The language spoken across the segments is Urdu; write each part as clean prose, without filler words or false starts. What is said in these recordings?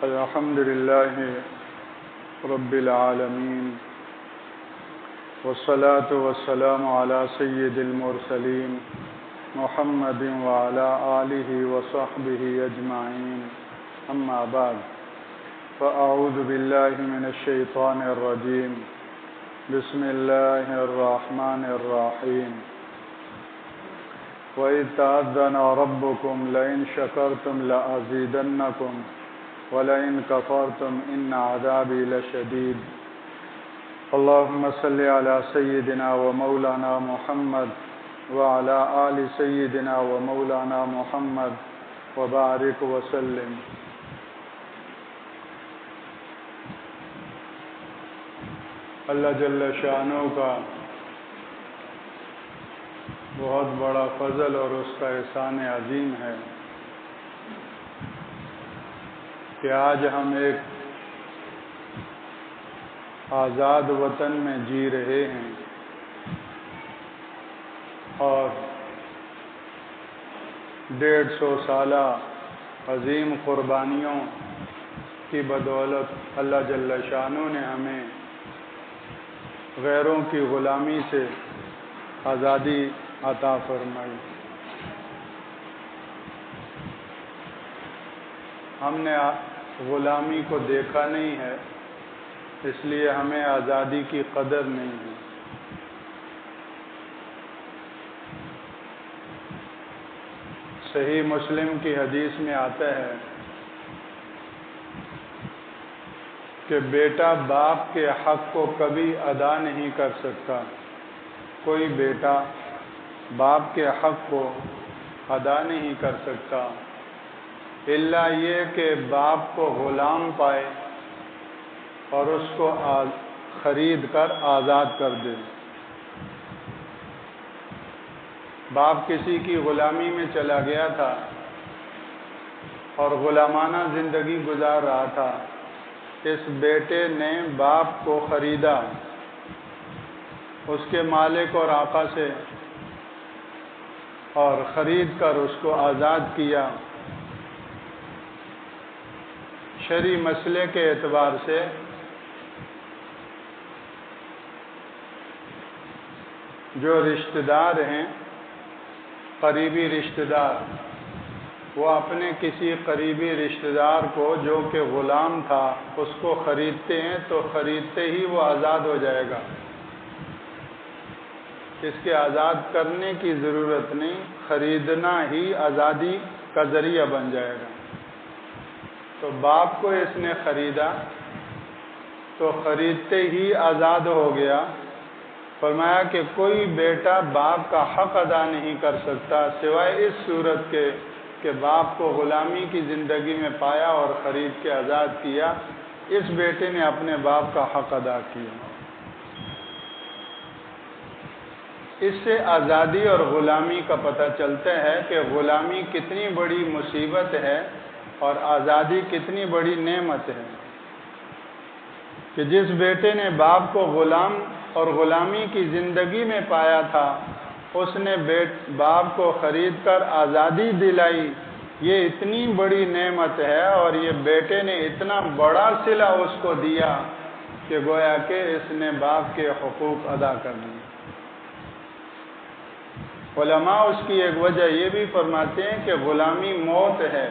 الحمد لله رب العالمين والصلاة والسلام على سيد المرسلين محمد وعلى آله وصحبه أجمعين أما بعد فأعوذ بالله من الشيطان الرجيم بسم الله الرحمن الرحيم وَإِذْ تَأَذَّنَ رَبُّكُمْ لَئِنْ شَكَرْتُمْ لَأَزِيدَنَّكُمْ وَلَئِنْ كَفَرْتُمْ إِنَّ عَذَابِي لَشَدِيدٌ اللهم صل على سيدنا ومولانا محمد وعلى آل سيدنا ومولانا محمد وبارك وسلم. اللہ جل شانہ کا بہت بڑا فضل اور اس کا احسان عظیم ہے کہ آج ہم ایک آزاد وطن میں جی رہے ہیں اور 150 سالہ عظیم قربانیوں کی بدولت اللہ جل شانہ نے ہمیں غیروں کی غلامی سے آزادی عطا فرمائی. ہم نے غلامی کو دیکھا نہیں ہے، اس لیے ہمیں آزادی کی قدر نہیں ہے. صحیح مسلم کی حدیث میں آتا ہے کہ بیٹا باپ کے حق کو کبھی ادا نہیں کر سکتا. کوئی بیٹا باپ کے حق کو ادا نہیں کر سکتا الا یہ کہ باپ کو غلام پائے اور اس کو خرید کر آزاد کر دے. باپ کسی کی غلامی میں چلا گیا تھا اور غلامانہ زندگی گزار رہا تھا. اس بیٹے نے باپ کو خریدا اس کے مالک اور آقا سے اور خرید کر اس کو آزاد کیا. شرعی مسئلے کے اعتبار سے جو رشتہ دار ہیں، قریبی رشتہ دار، وہ اپنے کسی قریبی رشتہ دار کو جو کہ غلام تھا اس کو خریدتے ہیں تو خریدتے ہی وہ آزاد ہو جائے گا. اس کے آزاد کرنے کی ضرورت نہیں، خریدنا ہی آزادی کا ذریعہ بن جائے گا. تو باپ کو اس نے خریدا تو خریدتے ہی آزاد ہو گیا. فرمایا کہ کوئی بیٹا باپ کا حق ادا نہیں کر سکتا سوائے اس صورت کے کہ باپ کو غلامی کی زندگی میں پایا اور خرید کے آزاد کیا. اس بیٹے نے اپنے باپ کا حق ادا کیا. اس سے آزادی اور غلامی کا پتہ چلتا ہے کہ غلامی کتنی بڑی مصیبت ہے اور آزادی کتنی بڑی نعمت ہے. کہ جس بیٹے نے باپ کو غلام اور غلامی کی زندگی میں پایا تھا اس نے باپ کو خرید کر آزادی دلائی. یہ اتنی بڑی نعمت ہے اور یہ بیٹے نے اتنا بڑا صلہ اس کو دیا کہ گویا کہ اس نے باپ کے حقوق ادا کر دیے. علماء اس کی ایک وجہ یہ بھی فرماتے ہیں کہ غلامی موت ہے،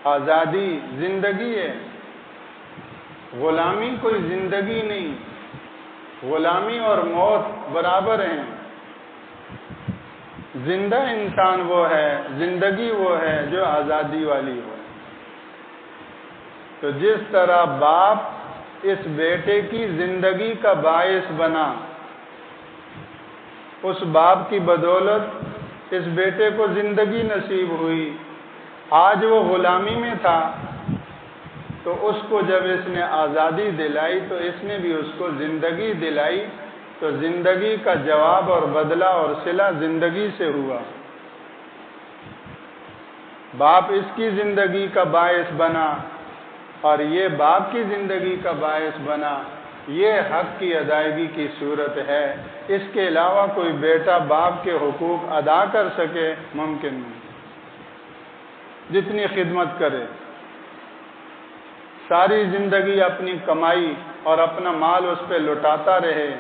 آزادی زندگی ہے. غلامی کوئی زندگی نہیں، غلامی اور موت برابر ہیں. زندہ انسان وہ ہے، زندگی وہ ہے جو آزادی والی ہو. تو جس طرح باپ اس بیٹے کی زندگی کا باعث بنا، اس باپ کی بدولت اس بیٹے کو زندگی نصیب ہوئی. آج وہ غلامی میں تھا تو اس کو جب اس نے آزادی دلائی تو اس نے بھی اس کو زندگی دلائی. تو زندگی کا جواب اور بدلہ اور صلہ زندگی سے ہوا. باپ اس کی زندگی کا باعث بنا اور یہ باپ کی زندگی کا باعث بنا. یہ حق کی ادائیگی کی صورت ہے. اس کے علاوہ کوئی بیٹا باپ کے حقوق ادا کر سکے ممکن نہیں. جتنی خدمت کرے ساری زندگی اپنی کمائی اور اپنا مال اس پہ لٹاتا رہے،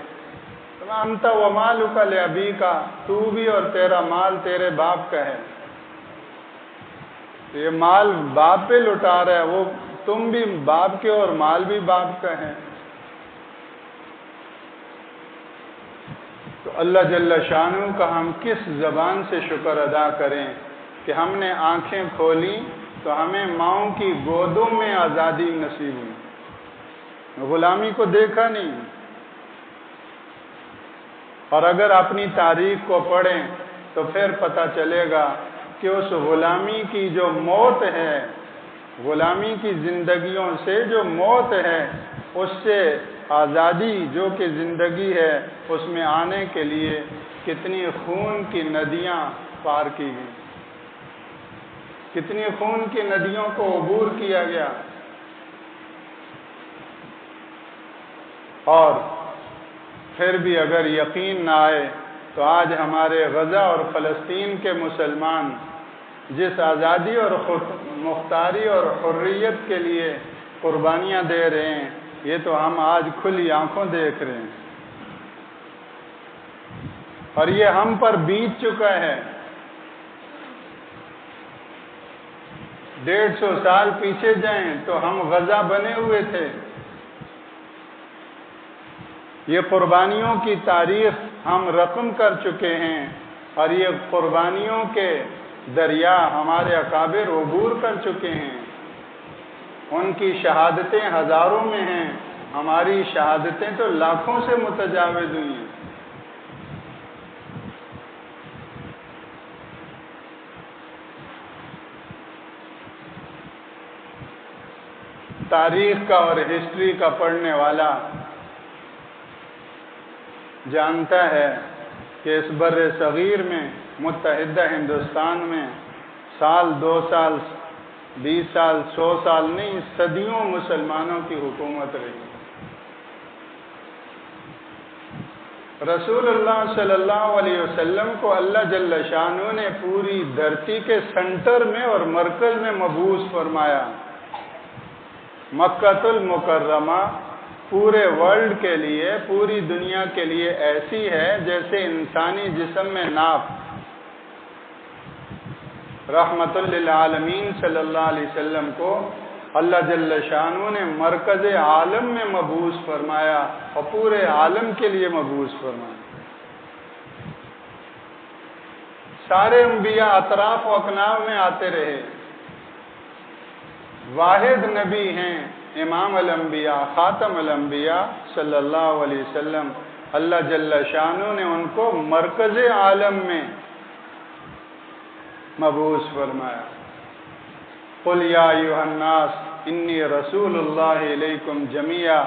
انت ومالک لابیک، تو بھی اور تیرا مال تیرے باپ کا ہے، یہ مال باپ پہ لٹا رہا ہے، وہ تم بھی باپ کے اور مال بھی باپ کا ہے۔ تو اللہ جل شانہ کا ہم کس زبان سے شکر ادا کریں کہ ہم نے آنکھیں کھولی تو ہمیں ماؤں کی گودوں میں آزادی نصیب ہوئی، غلامی کو دیکھا نہیں۔ اور اگر اپنی تاریخ کو پڑھیں تو پھر پتہ چلے گا کہ اس غلامی کی جو موت ہے، غلامی کی زندگیوں سے جو موت ہے، اس سے آزادی جو کہ زندگی ہے، اس میں آنے کے لیے کتنی خون کی ندیاں پار کی گئیں، کتنی خون کی ندیوں کو عبور کیا گیا۔ اور پھر بھی اگر یقین نہ آئے تو آج ہمارے غزہ اور فلسطین کے مسلمان جس آزادی اور مختاری اور حریت کے لیے قربانیاں دے رہے ہیں، یہ تو ہم آج کھلی آنکھوں دیکھ رہے ہیں، اور یہ ہم پر بیت چکا ہے۔ 150 سال پیچھے جائیں تو ہم غزہ بنے ہوئے تھے۔ یہ قربانیوں کی تاریخ ہم رقم کر چکے ہیں، اور یہ قربانیوں کے دریا ہمارے اکابر عبور کر چکے ہیں، ان کی شہادتیں ہزاروں میں ہیں، ہماری شہادتیں تو لاکھوں سے متجاوز ہوئی ہیں۔ تاریخ کا اور ہسٹری کا پڑھنے والا جانتا ہے کہ اس بر صغیر میں، متحدہ ہندوستان میں سال 2 سال 20 سال 100 سال نہیں، صدیوں مسلمانوں کی حکومت رہی۔ رسول اللہ صلی اللہ علیہ وسلم کو اللہ جل شانہ نے پوری دھرتی کے سنٹر میں اور مرکز میں مبعوث فرمایا۔ مکہ المکرمہ پورے ورلڈ کے لیے، پوری دنیا کے لیے ایسی ہے جیسے انسانی جسم میں ناپ۔ رحمت للعالمین صلی اللہ علیہ وسلم کو اللہ جل شانہ نے مرکز عالم میں مبعوث فرمایا اور پورے عالم کے لیے مبعوث فرمایا۔ سارے انبیاء اطراف و اکناف میں آتے رہے، واحد نبی ہیں امام الانبیاء خاتم الانبیاء صلی اللہ علیہ وسلم، اللہ جل شانہ نے ان کو مرکز عالم میں مبعوث فرمایا۔ قل یا ایھا الناس انی رسول اللہ الیکم جمیعا،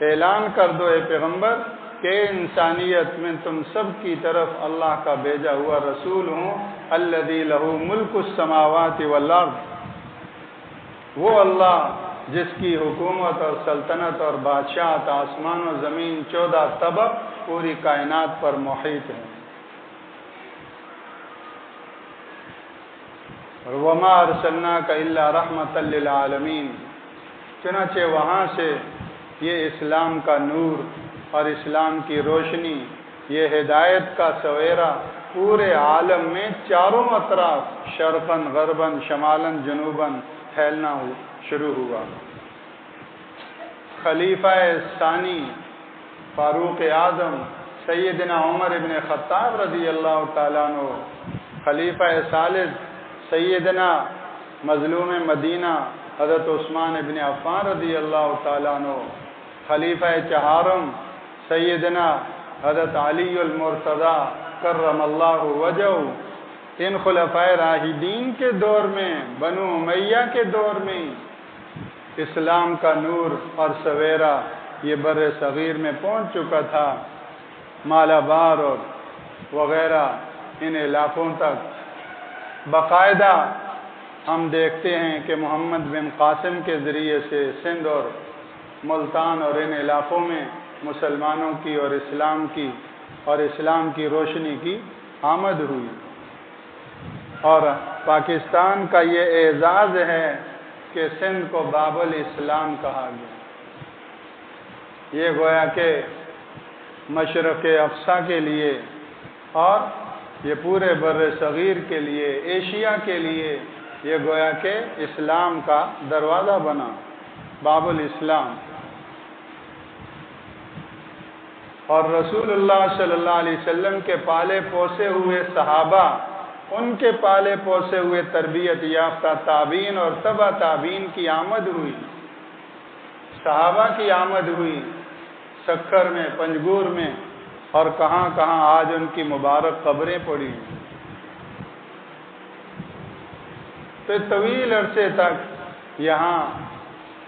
اعلان کر دو اے پیغمبر کہ انسانیت میں تم سب کی طرف اللہ کا بھیجا ہوا رسول ہوں۔ الذی لہ ملک السماوات والارض، وہ اللہ جس کی حکومت اور سلطنت اور بادشاہت آسمان و زمین 14 طبق پوری کائنات پر محیط ہے۔ وما ارسلناک الا رحمۃ للعالمین، چنانچہ وہاں سے یہ اسلام کا نور اور اسلام کی روشنی، یہ ہدایت کا سویرا پورے عالم میں چاروں اطراف شرقاً غرباً شمالاً جنوباً پھیلنا شروع ہوا۔ خلیفہ ثانی فاروق اعظم سیدنا عمر ابن خطاب رضی اللہ تعالیٰ عنہ، خلیفہ ثالث سیدنا مظلوم مدینہ حضرت عثمان ابن عفان رضی اللہ تعالیٰ عنہ، خلیفہ چہارم سیدنا حضرت علی المرتضی کرم اللہ وجہہ، ان خلفائے راشدین کے دور میں، بنو امیہ کے دور میں اسلام کا نور اور سویرا یہ بر صغیر میں پہنچ چکا تھا، مالابار اور وغیرہ ان علاقوں تک۔ باقاعدہ ہم دیکھتے ہیں کہ محمد بن قاسم کے ذریعے سے سندھ اور ملتان اور ان علاقوں میں مسلمانوں کی اور اسلام کی روشنی کی آمد ہوئی، اور پاکستان کا یہ اعزاز ہے کہ سندھ کو باب الاسلام کہا گیا۔ یہ گویا کہ مشرق اقصی کے لیے اور یہ پورے بر صغیر کے لیے، ایشیا کے لیے یہ گویا کہ اسلام کا دروازہ بنا، باب الاسلام۔ اور رسول اللہ صلی اللہ علیہ وسلم کے پالے پوسے ہوئے صحابہ، ان کے پالے پوسے ہوئے تربیت یافتہ تابعین اور تبع تابعین کی آمد ہوئی، صحابہ کی آمد ہوئی سکھر میں، پنجگور میں، اور کہاں کہاں آج ان کی مبارک قبریں پڑی ہیں۔ تو طویل عرصے تک یہاں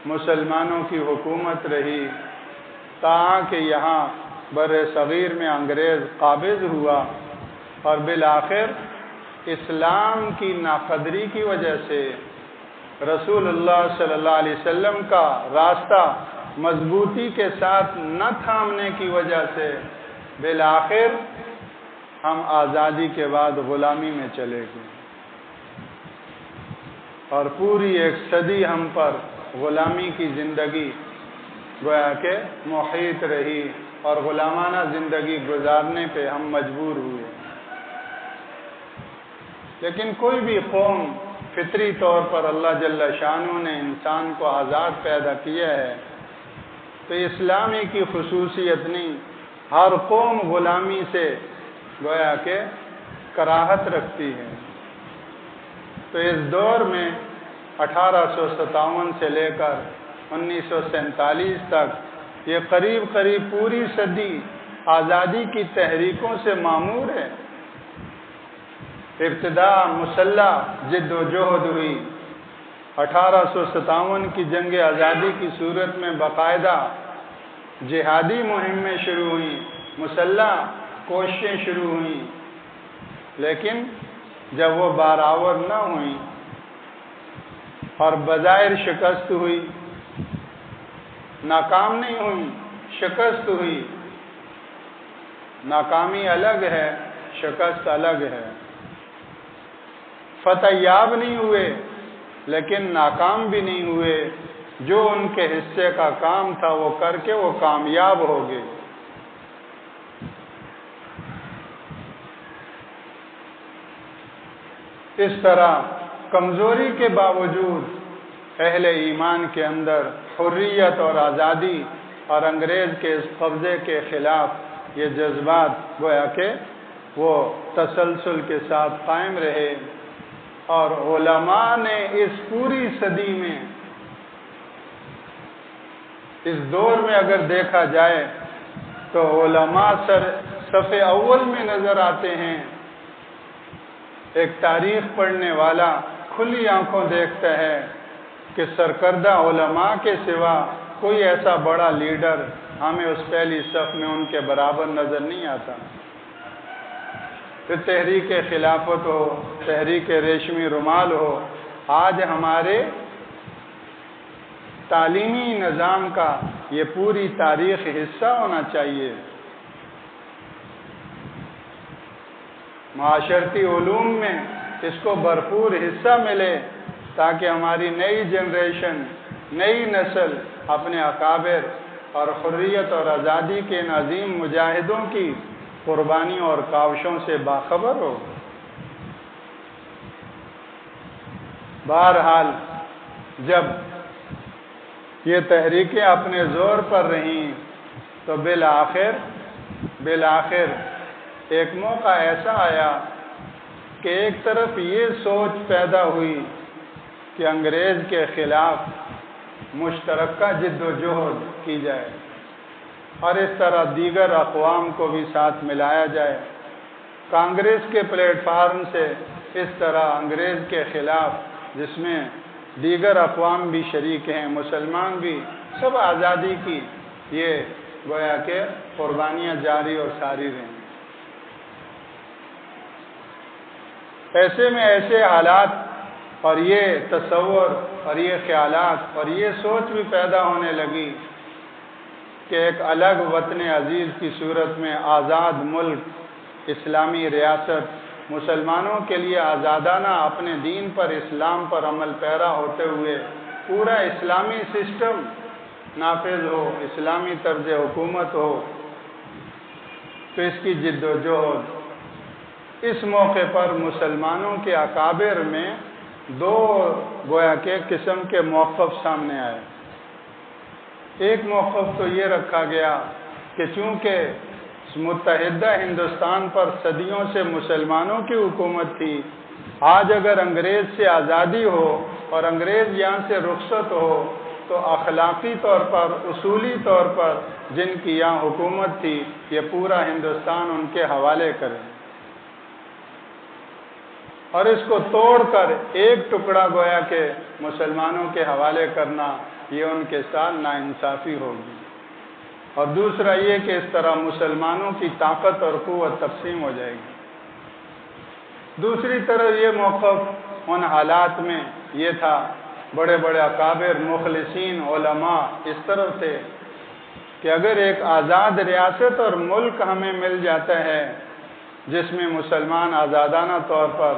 مسلمانوں کی حکومت رہی، تاکہ یہاں بر صغیر میں انگریز قابض ہوا، اور بالآخر اسلام کی ناقدری کی وجہ سے، رسول اللہ صلی اللہ علیہ وسلم کا راستہ مضبوطی کے ساتھ نہ تھامنے کی وجہ سے، بالآخر ہم آزادی کے بعد غلامی میں چلے گئے، اور پوری ایک صدی ہم پر غلامی کی زندگی گویا کہ محیط رہی، اور غلامانہ زندگی گزارنے پہ ہم مجبور ہوئے۔ لیکن کوئی بھی قوم فطری طور پر اللہ جل شانہ نے انسان کو آزاد پیدا کیا ہے، تو اسلامی کی خصوصیت نہیں، ہر قوم غلامی سے گویا کہ کراہت رکھتی ہے۔ تو اس دور میں 1857 سے لے کر 1947 تک یہ قریب قریب پوری صدی آزادی کی تحریکوں سے معمور ہے۔ ابتدا مسلح جد و جہد ہوئی، 1857 کی جنگ آزادی کی صورت میں باقاعدہ جہادی مہمیں شروع ہوئیں، مسلح کوششیں شروع ہوئیں، لیکن جب وہ بارآور نہ ہوئیں اور بظاہر شکست ہوئی، ناکام نہیں ہوئی، شکست ہوئی۔ ناکامی الگ ہے، شکست الگ ہے۔ فتح یاب نہیں ہوئے لیکن ناکام بھی نہیں ہوئے، جو ان کے حصے کا کام تھا وہ کر کے وہ کامیاب ہو گئے۔ اس طرح کمزوری کے باوجود اہل ایمان کے اندر حریت اور آزادی اور انگریز کے اس قبضے کے خلاف یہ جذبات گویا کہ وہ تسلسل کے ساتھ قائم رہے، اور علماء نے اس پوری صدی میں، اس دور میں اگر دیکھا جائے تو علماء صف اول میں نظر آتے ہیں۔ ایک تاریخ پڑھنے والا کھلی آنکھوں دیکھتا ہے کہ سرکردہ علماء کے سوا کوئی ایسا بڑا لیڈر ہمیں اس پہلی صف میں ان کے برابر نظر نہیں آتا۔ پھر تحریک خلافت ہو، تحریک ریشمی رومال ہو، آج ہمارے تعلیمی نظام کا یہ پوری تاریخ حصہ ہونا چاہیے۔ معاشرتی علوم میں اس کو بھرپور حصہ ملے، تاکہ ہماری نئی جنریشن، نئی نسل اپنے اکابر اور حریت اور آزادی کے ان عظیم مجاہدوں کی قربانیوں اور کاوشوں سے باخبر ہو۔ بہرحال جب یہ تحریکیں اپنے زور پر رہیں تو بالآخر ایک موقع ایسا آیا کہ ایک طرف یہ سوچ پیدا ہوئی کہ انگریز کے خلاف مشترکہ جد و جہد کی جائے، اور اس طرح دیگر اقوام کو بھی ساتھ ملایا جائے۔ کانگریس کے پلیٹ فارم سے اس طرح انگریز کے خلاف، جس میں دیگر اقوام بھی شریک ہیں، مسلمان بھی، سب آزادی کی یہ گویا کہ قربانیاں جاری اور ساری رہیں۔ ایسے میں ایسے حالات اور یہ تصور اور یہ خیالات اور یہ سوچ بھی پیدا ہونے لگی کہ ایک الگ وطن عزیز کی صورت میں آزاد ملک، اسلامی ریاست، مسلمانوں کے لیے آزادانہ اپنے دین پر، اسلام پر عمل پیرا ہوتے ہوئے پورا اسلامی سسٹم نافذ ہو، اسلامی طرز حکومت ہو، تو اس کی جد و جہد اس موقع پر مسلمانوں کے اکابر میں دو گویا کے قسم کے موقف سامنے آئے۔ ایک موقف تو یہ رکھا گیا کہ چونکہ متحدہ ہندوستان پر صدیوں سے مسلمانوں کی حکومت تھی، آج اگر انگریز سے آزادی ہو اور انگریز یہاں سے رخصت ہو تو اخلاقی طور پر، اصولی طور پر جن کی یہاں حکومت تھی یہ پورا ہندوستان ان کے حوالے کرے، اور اس کو توڑ کر ایک ٹکڑا گویا کہ مسلمانوں کے حوالے کرنا یہ ان کے ساتھ ناانصافی ہوگی، اور دوسرا یہ کہ اس طرح مسلمانوں کی طاقت اور قوت تقسیم ہو جائے گی۔ دوسری طرف یہ موقف ان حالات میں یہ تھا، بڑے بڑے اکابر مخلصین علماء اس طرف تھے کہ اگر ایک آزاد ریاست اور ملک ہمیں مل جاتا ہے جس میں مسلمان آزادانہ طور پر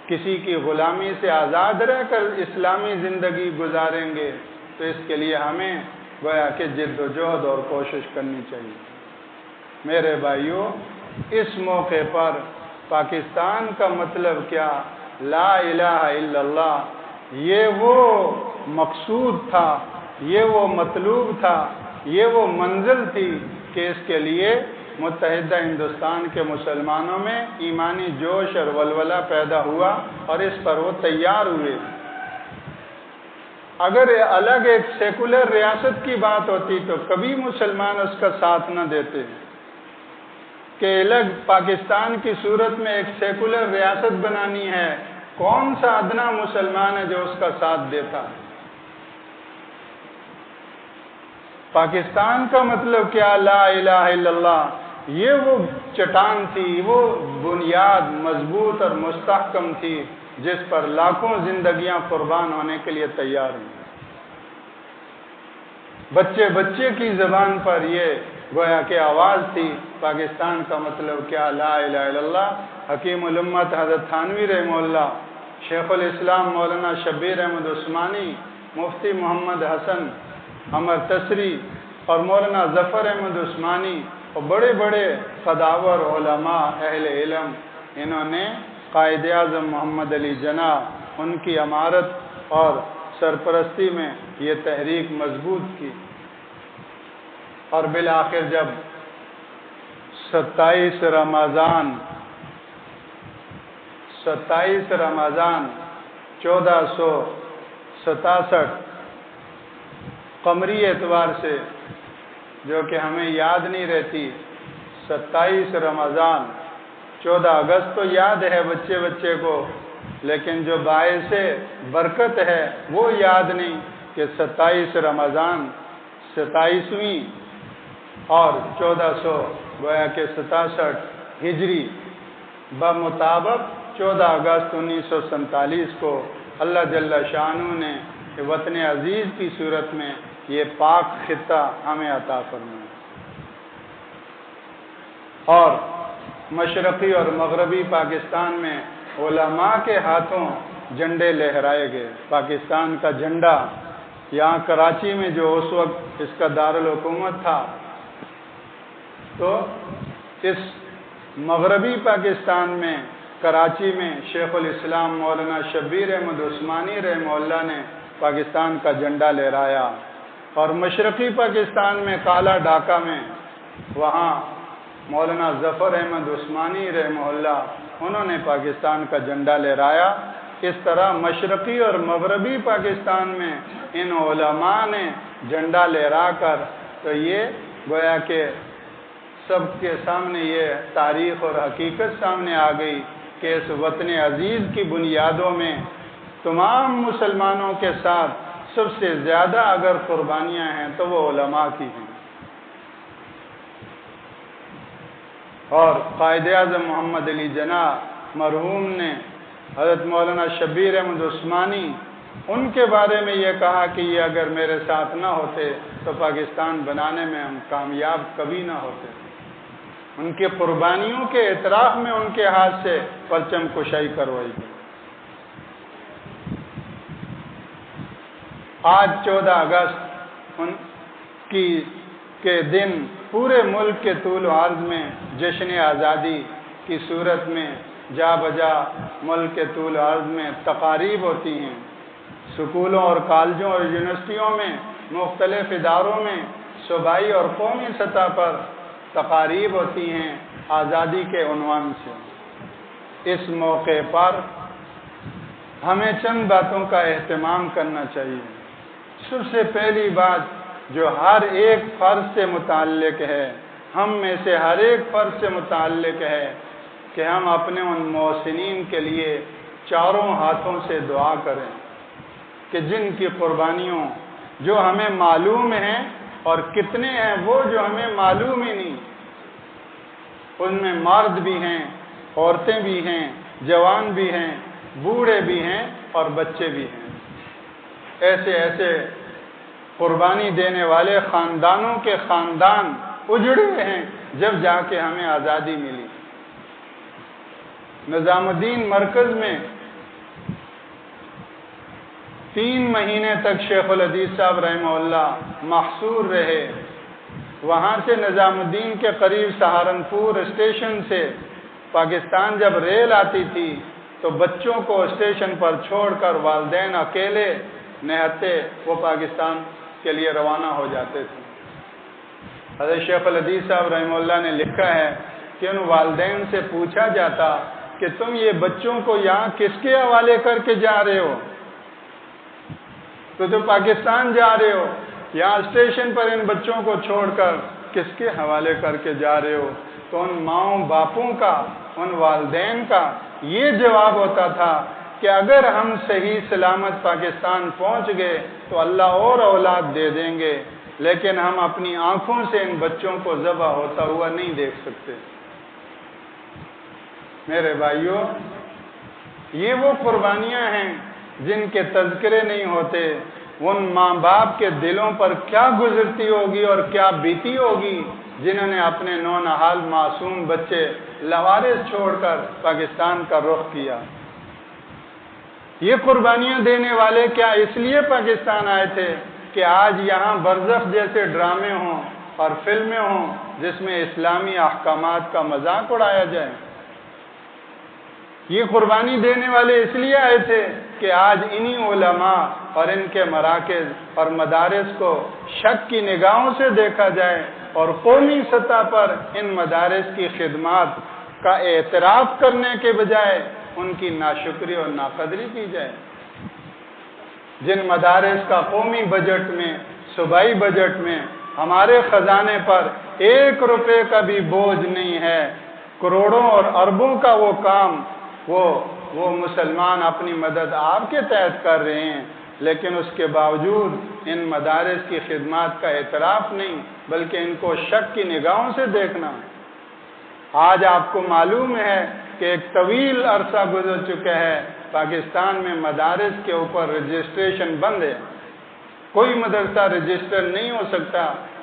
کسی کی غلامی سے آزاد رہ کر اسلامی زندگی گزاریں گے تو اس کے لیے ہمیں گویا کہ جد و جہد اور کوشش کرنی چاہیے۔ میرے بھائیوں، اس موقع پر پاکستان کا مطلب کیا؟ لا الہ الا اللہ، یہ وہ مقصود تھا، یہ وہ مطلوب تھا، یہ وہ منزل تھی کہ اس کے لیے متحدہ ہندوستان کے مسلمانوں میں ایمانی جوش اور ولولہ پیدا ہوا اور اس پر وہ تیار ہوئے۔ اگر الگ ایک سیکولر ریاست کی بات ہوتی تو کبھی مسلمان اس کا ساتھ نہ دیتے، کہ الگ پاکستان کی صورت میں ایک سیکولر ریاست بنانی ہے، کون سا ادنا مسلمان ہے جو اس کا ساتھ دیتا؟ پاکستان کا مطلب کیا؟ لا الہ الا اللہ، یہ وہ چٹان تھی، وہ بنیاد مضبوط اور مستحکم تھی جس پر لاکھوں زندگیاں قربان ہونے کے لیے تیار ہوئی۔ بچے بچے کی زبان پر یہ گویا کہ آواز تھی، پاکستان کا مطلب کیا؟ لا الہ الا اللہ۔ حکیم الامت حضرت تھانوی رحمہ اللہ، شیخ الاسلام مولانا شبیر احمد عثمانی، مفتی محمد حسن عمر تسری اور مولانا ظفر احمد عثمانی اور بڑے بڑے قداور علماء اہل علم، انہوں نے قائد اعظم محمد علی جناح ان کی امارت اور سرپرستی میں یہ تحریک مضبوط کی، اور بالآخر جب 27 رمضان 1467 قمری اعتبار سے، جو کہ ہمیں یاد نہیں رہتی، 27 رمضان 14 اگست تو یاد ہے بچے بچے کو، لیکن جو باعث برکت ہے وہ یاد نہیں کہ 27 رمضان 27ویں اور 1400 گویا کہ 67 ہجری بمطابق 14 اگست 1947 کو اللہ جل شانہ نے وطن عزیز کی صورت میں یہ پاک خطہ ہمیں عطا فرمایا، اور مشرقی اور مغربی پاکستان میں علماء کے ہاتھوں جھنڈے لہرائے گئے۔ پاکستان کا جھنڈا یہاں کراچی میں جو اس وقت اس کا دارالحکومت تھا، تو اس مغربی پاکستان میں کراچی میں شیخ الاسلام مولانا شبیر احمد عثمانی رحمہ اللہ نے پاکستان کا جھنڈا لہرایا، اور مشرقی پاکستان میں کالا ڈھاکہ میں وہاں مولانا ظفر احمد عثمانی رحمہ اللہ انہوں نے پاکستان کا جھنڈا لہرایا۔ اس طرح مشرقی اور مغربی پاکستان میں ان علماء نے جھنڈا لہرا کر تو یہ گویا کہ سب کے سامنے یہ تاریخ اور حقیقت سامنے آ گئی کہ اس وطن عزیز کی بنیادوں میں تمام مسلمانوں کے ساتھ سب سے زیادہ اگر قربانیاں ہیں تو وہ علماء کی ہیں، اور قائد اعظم محمد علی جناح مرحوم نے حضرت مولانا شبیر احمد عثمانی ان کے بارے میں یہ کہا کہ یہ اگر میرے ساتھ نہ ہوتے تو پاکستان بنانے میں ہم کامیاب کبھی نہ ہوتے۔ ان کی قربانیوں کے اعتراف میں ان کے ہاتھ سے پرچم کشائی کروائی گئی۔ آج 14 اگست کے دن پورے ملک کے طول و عرض میں جشن آزادی کی صورت میں جا بجا ملک کے طول و عرض میں تقاریب ہوتی ہیں، سکولوں اور کالجوں اور یونیورسٹیوں میں، مختلف اداروں میں صوبائی اور قومی سطح پر تقاریب ہوتی ہیں آزادی کے عنوان سے۔ اس موقع پر ہمیں چند باتوں کا اہتمام کرنا چاہیے۔ سب سے پہلی بات جو ہر ایک فرد سے متعلق ہے، ہم میں سے ہر ایک فرد سے متعلق ہے کہ ہم اپنے ان محسنین کے لیے چاروں ہاتھوں سے دعا کریں کہ جن کی قربانیوں جو ہمیں معلوم ہیں اور کتنے ہیں وہ جو ہمیں معلوم ہی نہیں، ان میں مرد بھی ہیں، عورتیں بھی ہیں، جوان بھی ہیں، بوڑھے بھی ہیں اور بچے بھی ہیں۔ ایسے ایسے قربانی دینے والے خاندانوں کے خاندان اجڑے ہیں جب جا کے ہمیں آزادی ملی۔ نظام الدین مرکز میں 3 مہینے تک شیخ الحدیث صاحب رحمہ اللہ محصور رہے۔ وہاں سے نظام الدین کے قریب سہارنپور اسٹیشن سے پاکستان جب ریل آتی تھی تو بچوں کو اسٹیشن پر چھوڑ کر والدین اکیلے نہتے وہ پاکستان کے لیے روانہ ہو جاتے تھے۔ حضرت شیخ الحدیث صاحب رحمہ اللہ نے لکھا ہے کہ ان والدین سے پوچھا جاتا کہ تم یہ بچوں کو یہاں کس کے حوالے کر کے جا رہے ہو؟ تو پاکستان جا رہے ہو، یہاں اسٹیشن پر ان بچوں کو چھوڑ کر کس کے حوالے کر کے جا رہے ہو؟ تو ان ماؤں باپوں کا، ان والدین کا یہ جواب ہوتا تھا کہ اگر ہم صحیح سلامت پاکستان پہنچ گئے تو اللہ اور اولاد دے دیں گے، لیکن ہم اپنی آنکھوں سے ان بچوں کو ذبح ہوتا ہوا نہیں دیکھ سکتے۔ میرے بھائیوں، یہ وہ قربانیاں ہیں جن کے تذکرے نہیں ہوتے۔ ان ماں باپ کے دلوں پر کیا گزرتی ہوگی اور کیا بیتی ہوگی جنہوں نے اپنے نونہال معصوم بچے لاوارث چھوڑ کر پاکستان کا رخ کیا۔ یہ قربانیاں دینے والے کیا اس لیے پاکستان آئے تھے کہ آج یہاں برزخ جیسے ڈرامے ہوں اور فلمیں ہوں جس میں اسلامی احکامات کا مذاق اڑایا جائے؟ یہ قربانی دینے والے اس لیے آئے تھے کہ آج انہی علماء اور ان کے مراکز اور مدارس کو شک کی نگاہوں سے دیکھا جائے اور قومی سطح پر ان مدارس کی خدمات کا اعتراف کرنے کے بجائے ان کی ناشکری اور ناقدری کی جائے۔ جن مدارس کا قومی بجٹ میں، صوبائی بجٹ میں ہمارے خزانے پر 1 روپے کا بھی بوجھ نہیں ہے، کروڑوں اور اربوں کا وہ کام وہ مسلمان اپنی مدد آپ کے تحت کر رہے ہیں، لیکن اس کے باوجود ان مدارس کی خدمات کا اعتراف نہیں بلکہ ان کو شک کی نگاہوں سے دیکھنا۔ آج آپ کو معلوم ہے کہ ایک طویل عرصہ گزر چکا ہے، پاکستان میں مدارس کے اوپر رجسٹریشن بند ہے، کوئی مدرسہ رجسٹر نہیں ہو سکتا۔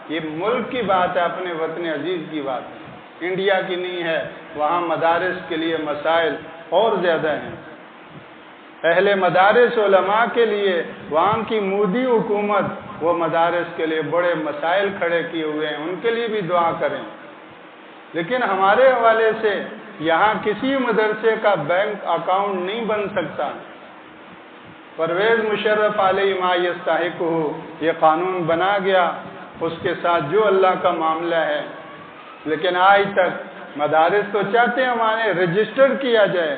یہ ملک کی بات ہے، اپنے وطن عزیز کی بات ہے، انڈیا کی نہیں ہے۔ وہاں مدارس کے لیے مسائل اور زیادہ ہیں۔ اہل مدارس علماء کے لیے وہاں کی مودی حکومت وہ مدارس کے لیے بڑے مسائل کھڑے کیے ہوئے ہیں، ان کے لیے بھی دعا کریں۔ لیکن ہمارے حوالے سے یہاں کسی مدرسے کا بینک اکاؤنٹ نہیں بن سکتا۔ پرویز مشرف علیہ ما یستحق ہو، یہ قانون بنا گیا، اس کے ساتھ جو اللہ کا معاملہ ہے، لیکن آج تک مدارس تو چاہتے ہیں ہمارے رجسٹر کیا جائے،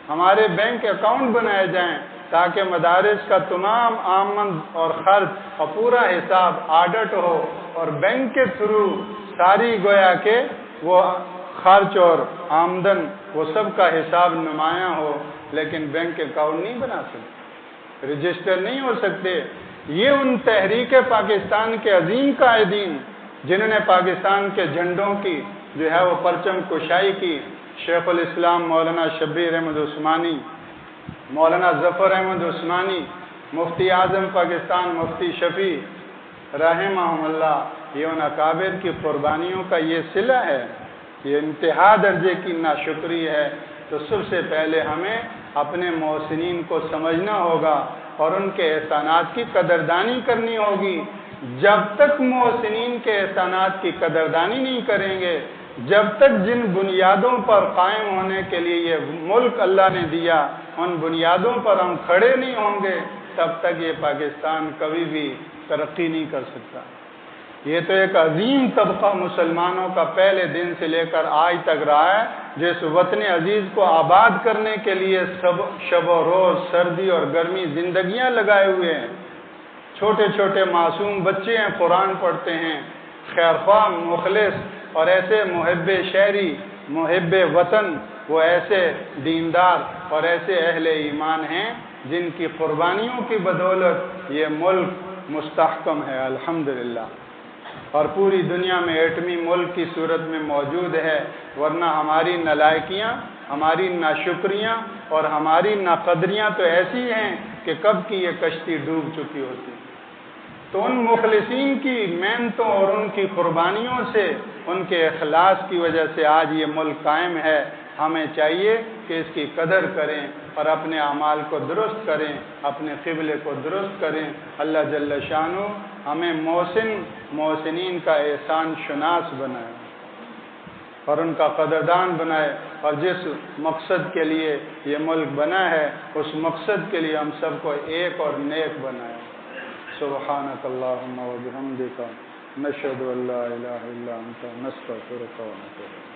ہمارے بینک اکاؤنٹ بنائے جائیں تاکہ مدارس کا تمام آمد اور خرچ اور پورا حساب آڈٹ ہو اور بینک کے تھرو ساری گویا کہ وہ خرچ اور آمدن وہ سب کا حساب نمایاں ہو، لیکن بینک اکاؤنٹ نہیں بنا سکتے، رجسٹر نہیں ہو سکتے۔ یہ ان تحریک پاکستان کے عظیم قائدین جنہوں نے پاکستان کے جھنڈوں کی جو ہے وہ پرچم کشائی کی، شیخ الاسلام مولانا شبیر احمد عثمانی، مولانا ظفر احمد عثمانی، مفتی اعظم پاکستان مفتی شفیع رحمہم اللہ، یہ ان اکابر کی قربانیوں کا یہ صلہ ہے، یہ انتہا درجے کی ناشکری ہے۔ تو سب سے پہلے ہمیں اپنے محسنین کو سمجھنا ہوگا اور ان کے احسانات کی قدردانی کرنی ہوگی۔ جب تک محسنین کے احسانات کی قدردانی نہیں کریں گے، جب تک جن بنیادوں پر قائم ہونے کے لیے یہ ملک اللہ نے دیا ان بنیادوں پر ہم کھڑے نہیں ہوں گے، تب تک یہ پاکستان کبھی بھی ترقی نہیں کر سکتا۔ یہ تو ایک عظیم طبقہ مسلمانوں کا پہلے دن سے لے کر آج تک رہا ہے، جس وطن عزیز کو آباد کرنے کے لیے شب و روز سردی اور گرمی زندگیاں لگائے ہوئے ہیں۔ چھوٹے چھوٹے معصوم بچے ہیں، قرآن پڑھتے ہیں، خیرخواہ، مخلص اور ایسے محب شہری، محب وطن، وہ ایسے دیندار اور ایسے اہل ایمان ہیں جن کی قربانیوں کی بدولت یہ ملک مستحکم ہے الحمدللہ، اور پوری دنیا میں ایٹمی ملک کی صورت میں موجود ہے، ورنہ ہماری نالائکیاں، ہماری ناشکریاں اور ہماری ناقدریاں تو ایسی ہیں کہ کب کی یہ کشتی ڈوب چکی ہوتی۔ تو ان مخلصین کی محنتوں اور ان کی قربانیوں سے، ان کے اخلاص کی وجہ سے آج یہ ملک قائم ہے۔ ہمیں چاہیے کہ اس کی قدر کریں اور اپنے اعمال کو درست کریں، اپنے قبلے کو درست کریں۔ اللہ جل شانہ ہمیں محسنین کا احسان شناس بنائے اور ان کا قدردان بنائے، اور جس مقصد کے لیے یہ ملک بنا ہے اس مقصد کے لیے ہم سب کو ایک اور نیک بنائے۔ سبحانک اللہم و بحمدک، نشہد ان لا الہ الا انت، نستغفرک و نتوب الیک۔